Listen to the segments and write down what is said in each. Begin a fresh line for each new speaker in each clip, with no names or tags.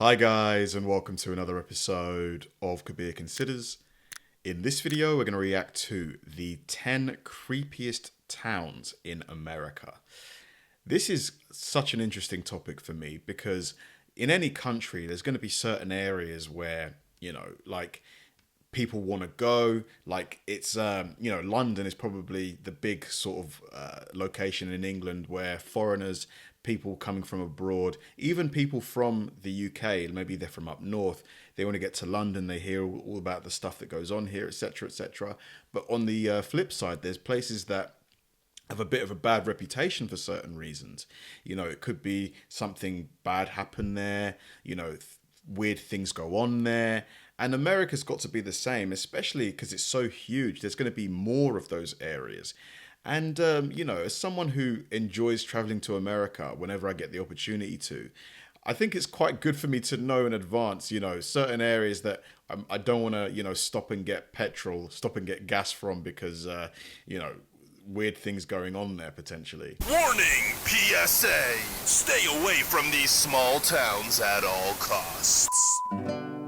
Hi guys, and welcome to another episode of Kabir Considers. In this video, we're going to react to the 10 creepiest towns in America. This is such an interesting topic for me because in any country, there's going to be certain areas where, like people want to go. Like it's, London is probably the big sort of location in England where foreigners, people coming from abroad, even people from the UK, maybe they're from up north, they want to get to London, they hear all about the stuff that goes on here, etc., etc. But on the flip side, there's places that have a bit of a bad reputation for certain reasons. It could be something bad happen there, weird things go on there. And America's got to be the same, especially because it's so huge. There's going to be more of those areas. And, as someone who enjoys traveling to America whenever I get the opportunity to, I think it's quite good for me to know in advance, certain areas that I don't want to, stop and get gas from because, weird things going on there potentially.
Warning! PSA! Stay away from these small towns at all costs.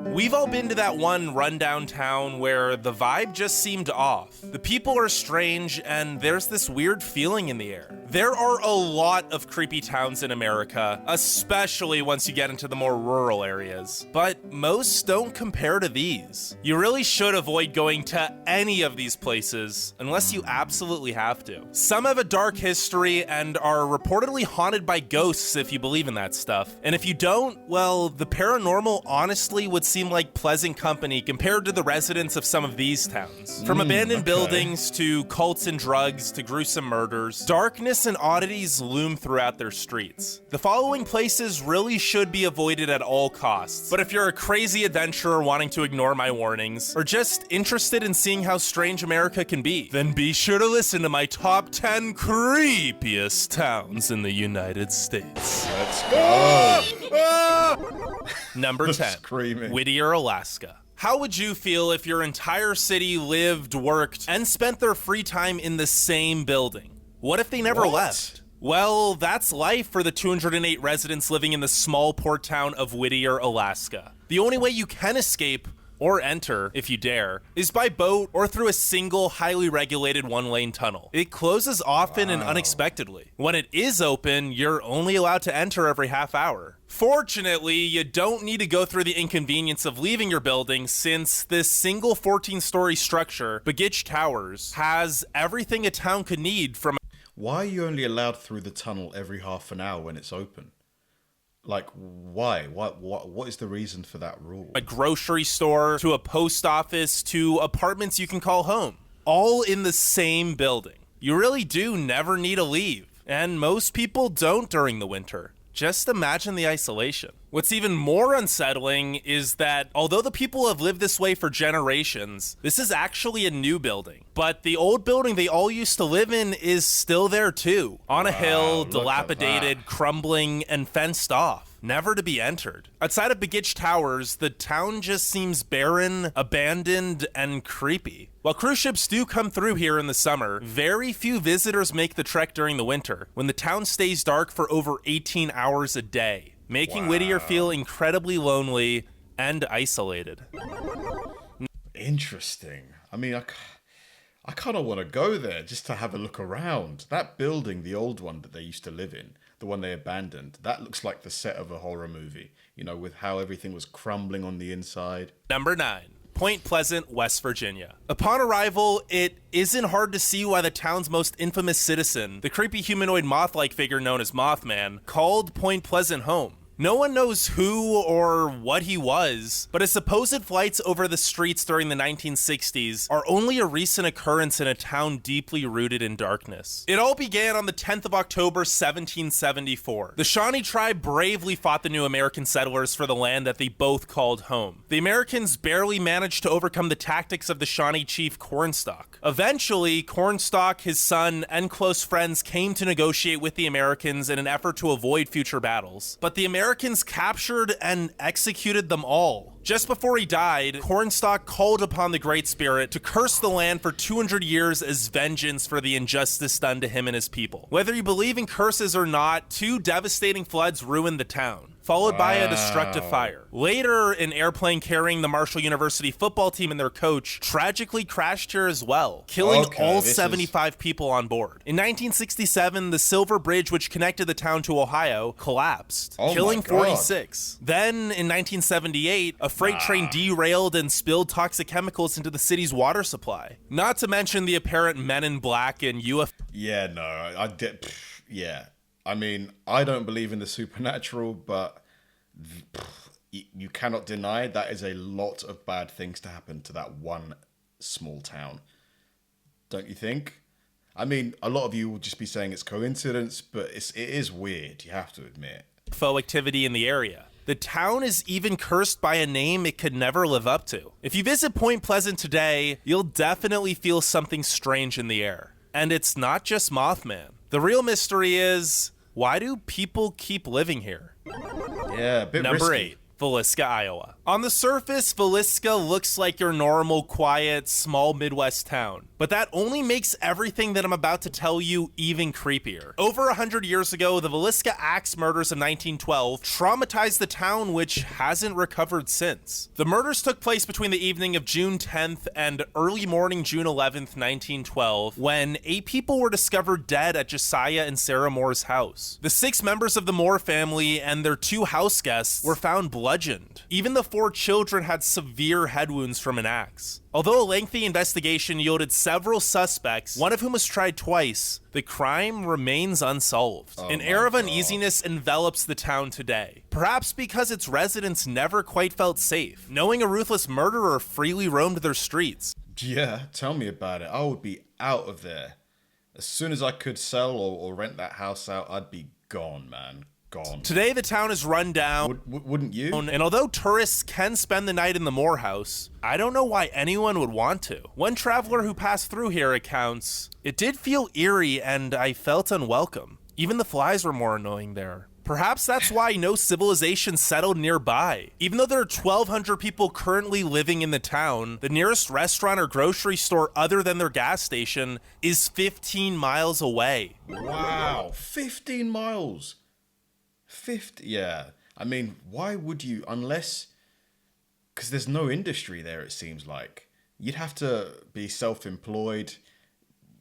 We've all been to that one rundown town where the vibe just seemed off. The people are strange and there's this weird feeling in the air. There are a lot of creepy towns in America, especially once you get into the more rural areas. But most don't compare to these. You really should avoid going to any of these places unless you absolutely have to. Some have a dark history and are reportedly haunted by ghosts if you believe in that stuff. And if you don't, well, the paranormal honestly would seem like pleasant company compared to the residents of some of these towns. From abandoned buildings to cults and drugs to gruesome murders, darkness and oddities loom throughout their streets. The following places really should be avoided at all costs, but if you're a crazy adventurer wanting to ignore my warnings, or just interested in seeing how strange America can be, then be sure to listen to my top 10 creepiest towns in the United States.
Let's go!
Number 10,
Screaming.
Whittier, Alaska. How would you feel if your entire city lived, worked, and spent their free time in the same building? What if they never left? Well, that's life for the 208 residents living in the small port town of Whittier, Alaska. The only way you can escape, or enter, if you dare, is by boat or through a single, highly regulated one-lane tunnel. It closes often and unexpectedly. When it is open, you're only allowed to enter every half hour. Fortunately, you don't need to go through the inconvenience of leaving your building since this single 14-story structure, Begitch Towers, has everything a town could need from...
Why are you only allowed through the tunnel every half an hour when it's open? Like, why? What is the reason for that rule?
A grocery store, to a post office, to apartments you can call home. All in the same building. You really do never need to leave. And most people don't during the winter. Just imagine the isolation. What's even more unsettling is that although the people have lived this way for generations, this is actually a new building. But the old building they all used to live in is still there too. On a hill, dilapidated, crumbling, and fenced off. Never to be entered. Outside of Begitch Towers, the town just seems barren, abandoned, and creepy. While cruise ships do come through here in the summer, very few visitors make the trek during the winter, when the town stays dark for over 18 hours a day, making Whittier feel incredibly lonely and isolated.
Interesting. I mean, I kind of want to go there just to have a look around. That building, the old one that they used to live in, the one they abandoned, that looks like the set of a horror movie, with how everything was crumbling on the inside.
Number 9. Point Pleasant, West Virginia. Upon arrival, it isn't hard to see why the town's most infamous citizen, the creepy humanoid moth-like figure known as Mothman, called Point Pleasant home. No one knows who or what he was, but his supposed flights over the streets during the 1960s are only a recent occurrence in a town deeply rooted in darkness. It all began on the 10th of October, 1774. The Shawnee tribe bravely fought the new American settlers for the land that they both called home. The Americans barely managed to overcome the tactics of the Shawnee chief Cornstalk. Eventually, Cornstalk, his son, and close friends came to negotiate with the Americans in an effort to avoid future battles, but the Americans captured and executed them all. Just before he died, Cornstalk called upon the Great Spirit to curse the land for 200 years as vengeance for the injustice done to him and his people. Whether you believe in curses or not, 2 devastating floods ruined the town. followed by a destructive fire. Later, an airplane carrying the Marshall University football team and their coach tragically crashed here as well, killing all 75 people on board. In 1967, the Silver Bridge, which connected the town to Ohio, collapsed, killing 46. Then, in 1978, a freight train derailed and spilled toxic chemicals into the city's water supply. Not to mention the apparent Men in Black and UFO.
Yeah, no, I did. Yeah. I mean, I don't believe in the supernatural, but you cannot deny that is a lot of bad things to happen to that one small town. Don't you think? I mean, a lot of you will just be saying it's coincidence, but it is weird, you have to admit.
UFO activity in the area. The town is even cursed by a name it could never live up to. If you visit Point Pleasant today, you'll definitely feel something strange in the air. And it's not just Mothman. The real mystery is, why do people keep living here?
Yeah, a bit
Number
risky.
8. Villisca, Iowa. On the surface, Villisca looks like your normal, quiet, small Midwest town. But that only makes everything that I'm about to tell you even creepier. Over 100 years ago, the Villisca Axe murders of 1912 traumatized the town, which hasn't recovered since. The murders took place between the evening of June 10th and early morning June 11th, 1912, when 8 people were discovered dead at Josiah and Sarah Moore's house. The 6 members of the Moore family and their 2 house guests were found bludgeoned. Even the 4 children had severe head wounds from an axe. Although a lengthy investigation yielded several suspects, one of whom was tried twice, the crime remains unsolved. An air of uneasiness envelops the town today, perhaps because its residents never quite felt safe, knowing a ruthless murderer freely roamed their streets.
Yeah, tell me about it. I would be out of there. As soon as I could sell or rent that house out, I'd be gone, man. Gone.
Today, the town is run down.
Wouldn't you?
And although tourists can spend the night in the Moore house, I don't know why anyone would want to. One traveler who passed through here recounts, "It did feel eerie and I felt unwelcome. Even the flies were more annoying there. Perhaps that's why no civilization settled nearby. Even though there are 1,200 people currently living in the town, the nearest restaurant or grocery store other than their gas station is 15 miles away."
Wow, 15 miles. 50, yeah. I mean, why would you, unless, because there's no industry there, it seems like. You'd have to be self-employed.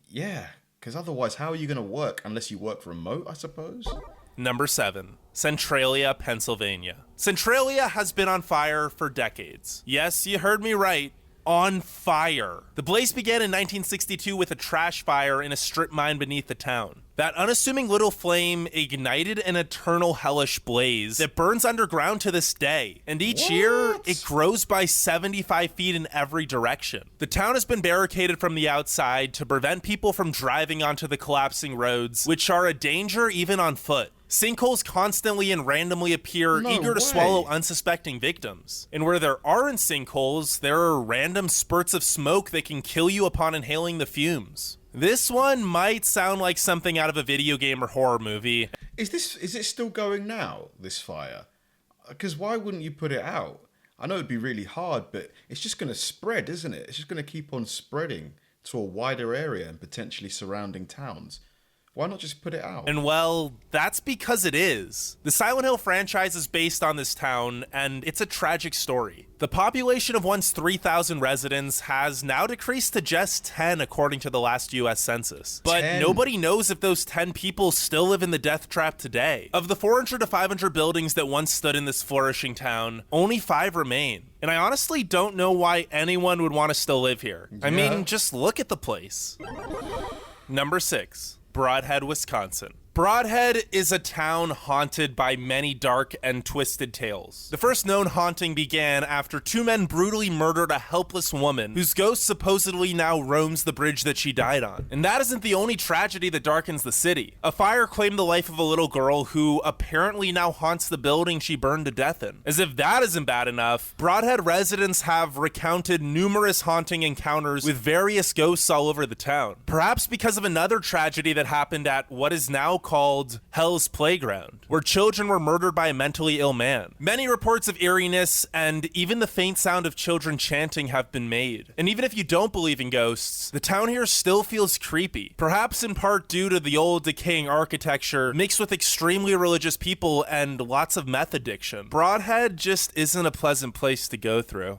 Yeah, because otherwise, how are you going to work unless you work remote, I suppose?
Number 7. Centralia, Pennsylvania. Centralia has been on fire for decades. Yes, you heard me right. On fire. The blaze began in 1962 with a trash fire in a strip mine beneath the town. That unassuming little flame ignited an eternal hellish blaze that burns underground to this day. And each year, it grows by 75 feet in every direction. The town has been barricaded from the outside to prevent people from driving onto the collapsing roads, which are a danger even on foot. Sinkholes constantly and randomly appear, eager to swallow unsuspecting victims. And where there aren't sinkholes, there are random spurts of smoke that can kill you upon inhaling the fumes. This one might sound like something out of a video game or horror movie.
Is it still going now, this fire? Because why wouldn't you put it out? I know it'd be really hard, but it's just going to spread, isn't it? It's just going to keep on spreading to a wider area and potentially surrounding towns. Why not just put it out?
And well, that's because it is. The Silent Hill franchise is based on this town, and it's a tragic story. The population of once 3,000 residents has now decreased to just 10 according to the last US Census. But
10.
Nobody knows if those 10 people still live in the death trap today. Of the 400 to 500 buildings that once stood in this flourishing town, only 5 remain. And I honestly don't know why anyone would want to still live here. I mean, just look at the place. Number 6. Broadhead, Wisconsin. Broadhead is a town haunted by many dark and twisted tales. The first known haunting began after 2 men brutally murdered a helpless woman whose ghost supposedly now roams the bridge that she died on. And that isn't the only tragedy that darkens the city. A fire claimed the life of a little girl who apparently now haunts the building she burned to death in. As if that isn't bad enough, Broadhead residents have recounted numerous haunting encounters with various ghosts all over the town. Perhaps because of another tragedy that happened at what is now called Hell's Playground, where children were murdered by a mentally ill man. Many reports of eeriness and even the faint sound of children chanting have been made. And even if you don't believe in ghosts, the town here still feels creepy, perhaps in part due to the old decaying architecture mixed with extremely religious people and lots of meth addiction. Broadhead just isn't a pleasant place to go through.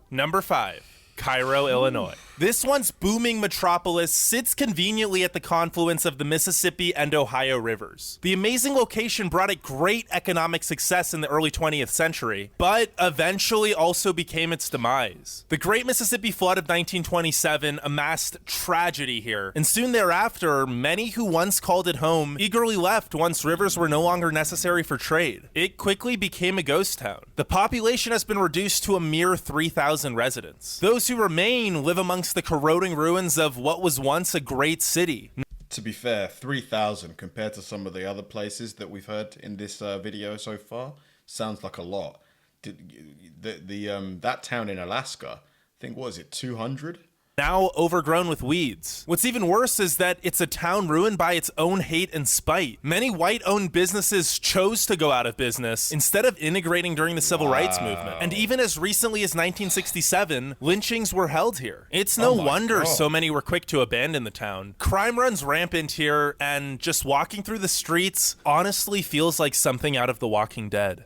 Number 5. Cairo, Illinois. This once booming metropolis sits conveniently at the confluence of the Mississippi and Ohio rivers. The amazing location brought it great economic success in the early 20th century, but eventually also became its demise. The Great Mississippi Flood of 1927 amassed tragedy here, and soon thereafter, many who once called it home eagerly left once rivers were no longer necessary for trade. It quickly became a ghost town. The population has been reduced to a mere 3,000 residents. Those who remain live amongst the corroding ruins of what was once a great city.
To be fair, 3,000 compared to some of the other places that we've heard in this video so far sounds like a lot. That town in Alaska, I think, what is it, 200?
Now overgrown with weeds. What's even worse is that it's a town ruined by its own hate and spite. Many white-owned businesses chose to go out of business instead of integrating during the civil rights movement. And even as recently as 1967, lynchings were held here. It's no wonder so many were quick to abandon the town. Crime runs rampant here, and just walking through the streets honestly feels like something out of The Walking Dead.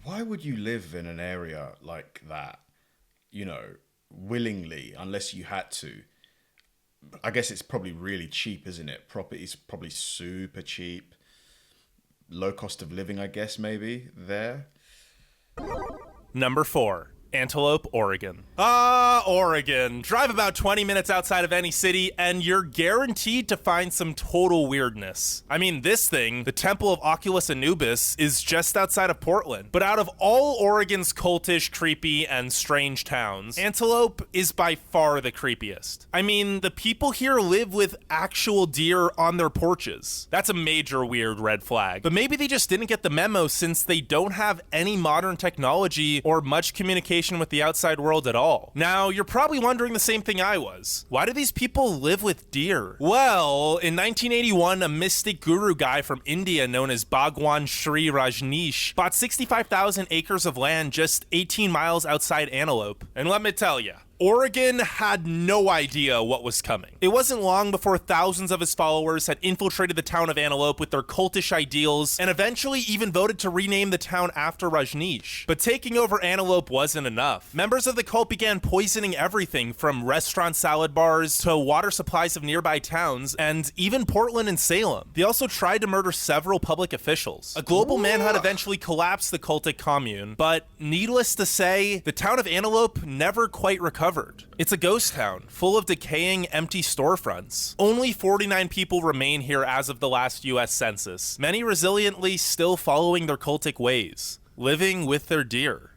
Why would you live in an area like that? You know, willingly, unless you had to. I guess it's probably really cheap, isn't it? Property's probably super cheap. Low cost of living, I guess, maybe, there.
Number 4. Antelope, Oregon. Oregon. Drive about 20 minutes outside of any city and you're guaranteed to find some total weirdness. I mean, this thing, the Temple of Oculus Anubis, is just outside of Portland. But out of all Oregon's cultish, creepy, and strange towns, Antelope is by far the creepiest. I mean, the people here live with actual deer on their porches. That's a major weird red flag. But maybe they just didn't get the memo since they don't have any modern technology or much communication with the outside world at all. Now, you're probably wondering the same thing I was. Why do these people live with deer? Well, in 1981, a mystic guru guy from India known as Bhagwan Sri Rajneesh bought 65,000 acres of land just 18 miles outside Antelope. And let me tell you, Oregon had no idea what was coming. It wasn't long before thousands of his followers had infiltrated the town of Antelope with their cultish ideals and eventually even voted to rename the town after Rajneesh. But taking over Antelope wasn't enough. Members of the cult began poisoning everything from restaurant salad bars to water supplies of nearby towns and even Portland and Salem. They also tried to murder several public officials. A global manhunt eventually collapsed the cultic commune, but needless to say, the town of Antelope never quite recovered. It's a ghost town, full of decaying, empty storefronts. Only 49 people remain here as of the last US Census, many resiliently still following their cultic ways, living with their deer.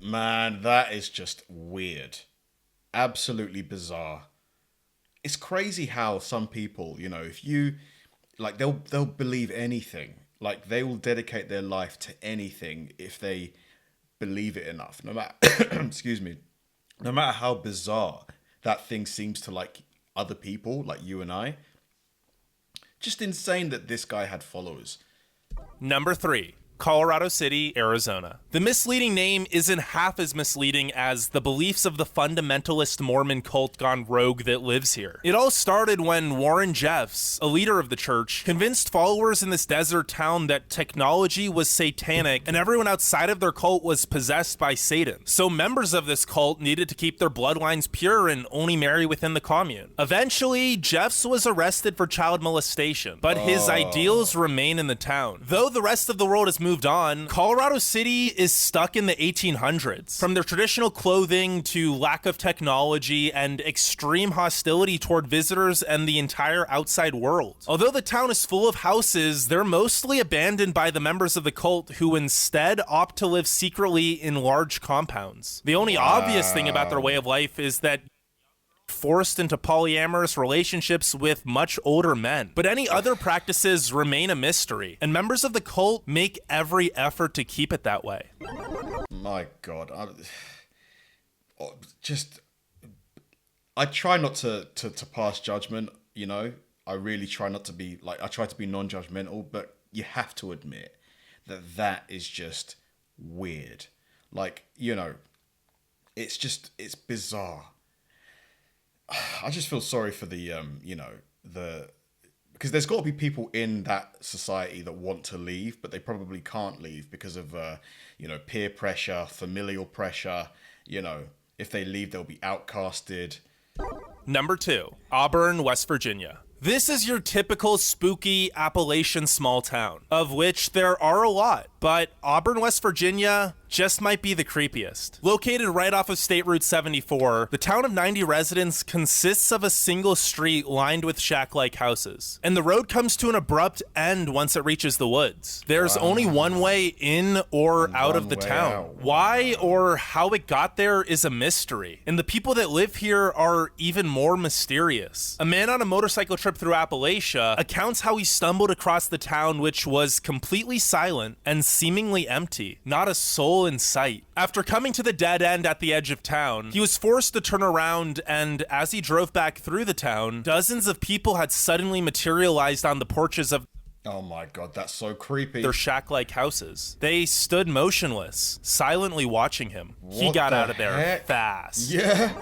Man, that is just weird. Absolutely bizarre. It's crazy how some people, you know, if you, like, they'll believe anything. Like, they will dedicate their life to anything if they believe it enough, no matter, excuse me, no matter how bizarre that thing seems to, like, other people, like you and I. Just insane that this guy had followers.
Number 3. Colorado City, Arizona. The misleading name isn't half as misleading as the beliefs of the fundamentalist Mormon cult gone rogue that lives here. It all started when Warren Jeffs, a leader of the church, convinced followers in this desert town that technology was satanic and everyone outside of their cult was possessed by Satan. So members of this cult needed to keep their bloodlines pure and only marry within the commune. Eventually, Jeffs was arrested for child molestation, but his ideals remain in the town. Though the rest of the world has moved on, Colorado City is stuck in the 1800s. From their traditional clothing to lack of technology and extreme hostility toward visitors and the entire outside world. Although the town is full of houses, they're mostly abandoned by the members of the cult who instead opt to live secretly in large compounds. The only obvious thing about their way of life is that forced into polyamorous relationships with much older men. But any other practices remain a mystery, and members of the cult make every effort to keep it that way.
My God. I try not to pass judgment, you know. I really try not to be, like, I try to be non-judgmental, but you have to admit that that is just weird. Like, you know, it's bizarre. I just feel sorry for the, you know, because there's got to be people in that society that want to leave, but they probably can't leave because of, you know, peer pressure, familial pressure. You know, if they leave, they'll be outcasted.
Number 2, Auburn, West Virginia. This is your typical spooky Appalachian small town, of which there are a lot, but Auburn, West Virginia just might be the creepiest. Located right off of State Route 74, the town of 90 residents consists of a single street lined with shack-like houses, and the road comes to an abrupt end once it reaches the woods. There's only one way in or out of the town. Why or how it got there is a mystery, and the people that live here are even more mysterious. A man on a motorcycle trip through Appalachia accounts how he stumbled across the town, which was completely silent and seemingly empty. Not a soul in sight. After coming to the dead end at the edge of town, he was forced to turn around, and as he drove back through the town, dozens of people had suddenly materialized on the porches of
Oh my god, that's so creepy.
their shack-like houses. They stood motionless, silently watching him. He
What
got
the
out of there
heck?
fast.
Yeah.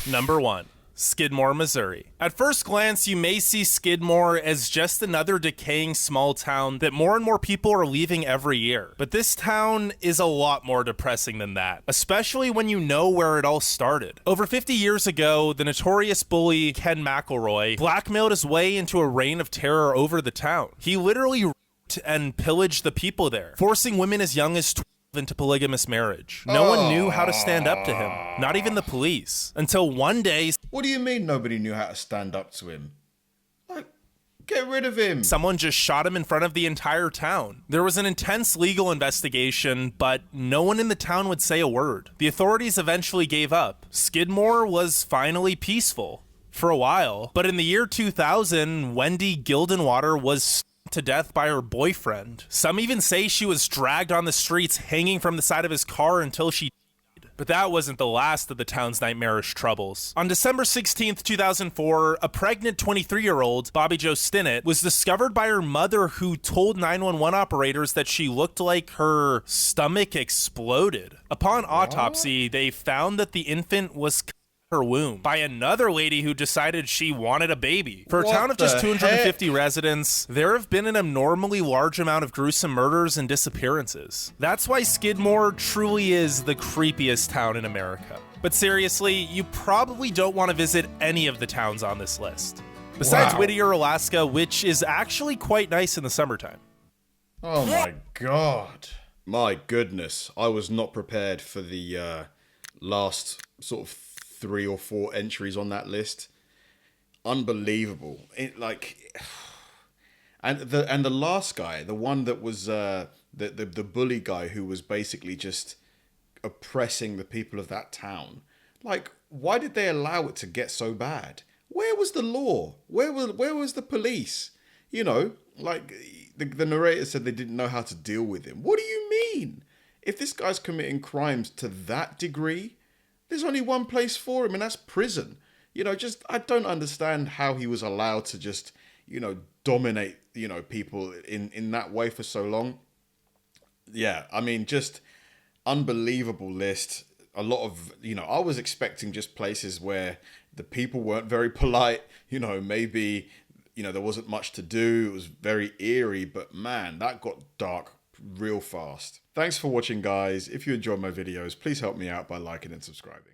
Number 1. Skidmore, Missouri. At first glance, you may see Skidmore as just another decaying small town that more and more people are leaving every year. But this town is a lot more depressing than that, especially when you know where it all started. Over 50 years ago, the notorious bully Ken McElroy blackmailed his way into a reign of terror over the town. He literally raped and pillaged the people there, forcing women as young as 12 into polygamous marriage. No one knew how to stand up to him, not even the police, until one day
What do you mean nobody knew how to stand up to him? Like, get rid of him.
someone just shot him in front of the entire town. There was an intense legal investigation, but no one in the town would say a word. The authorities eventually gave up. Skidmore was finally peaceful for a while, but in the year 2000, Wendy Gildenwater was to death by her boyfriend. Some even say she was dragged on the streets hanging from the side of his car until she died. But that wasn't the last of the town's nightmarish troubles. On December 16th, 2004, a pregnant 23-year-old, Bobby Jo Stinnett, was discovered by her mother, who told 911 operators that she looked like her stomach exploded. Upon autopsy, they found that the infant was her womb by another lady who decided she wanted a baby. For a
What
town of just
the
250 residents, there have been an abnormally large amount of gruesome murders and disappearances. That's why Skidmore truly is the creepiest town in America. But seriously, you probably don't want to visit any of the towns on this list. Besides
Wow.
Whittier, Alaska, which is actually quite nice in the summertime.
Oh my god. My goodness. I was not prepared for the last sort of 3 or 4 entries on that list. Unbelievable. It like, and the last guy, the one that was the bully guy who was basically just oppressing the people of that town. Like, why did they allow it to get so bad? Where was the law? Where was the police? You know, like the narrator said they didn't know how to deal with him. What do you mean? If this guy's committing crimes to that degree, there's only one place for him, and that's prison. You know, just, I don't understand how he was allowed to just, you know, dominate, you know, people in that way for so long. Yeah, I mean, just unbelievable list. A lot of, you know, I was expecting just places where the people weren't very polite, you know, maybe, you know, there wasn't much to do. It was very eerie, but man, that got dark real fast. Thanks for watching, guys. If you enjoyed my videos, please help me out by liking and subscribing.